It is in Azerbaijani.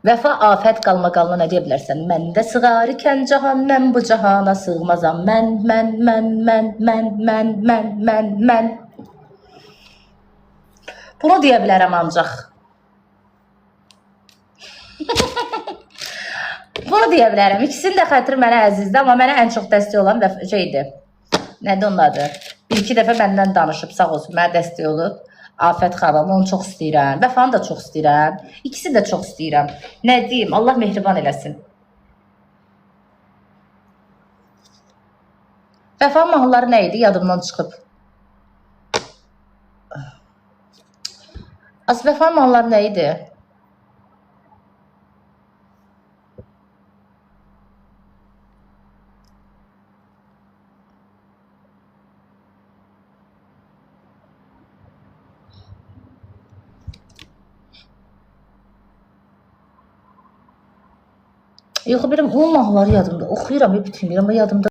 Vəfa afət qalmaqalına nə deyə bilərsən? Məndə sığar ikən cahan, mən bu cahana sığmazam. Mən. Bunu deyə bilərəm ancaq. Bunu deyə bilərəm. İkisinin də xətri mənə əzizdir, amma mənə ən çox dəstək olan şeydir. Nədir onun adı? Bir-iki dəfə məndən danışıb, sağ olsun, mənə dəstək olub. Afət xanım, onu çox istəyirəm. Vəfanı da çox istəyirəm. İkisi də çox istəyirəm. Nə deyim? Allah mehriban eləsin. Vəfanın mahnıları nə idi? Yadımdan çıxıb. Vəfanın mahnıları nə idi? Yox, bilirəm, onun mahnıları yadımda. Oxuyuram, bütünləyirəm, amma yadımda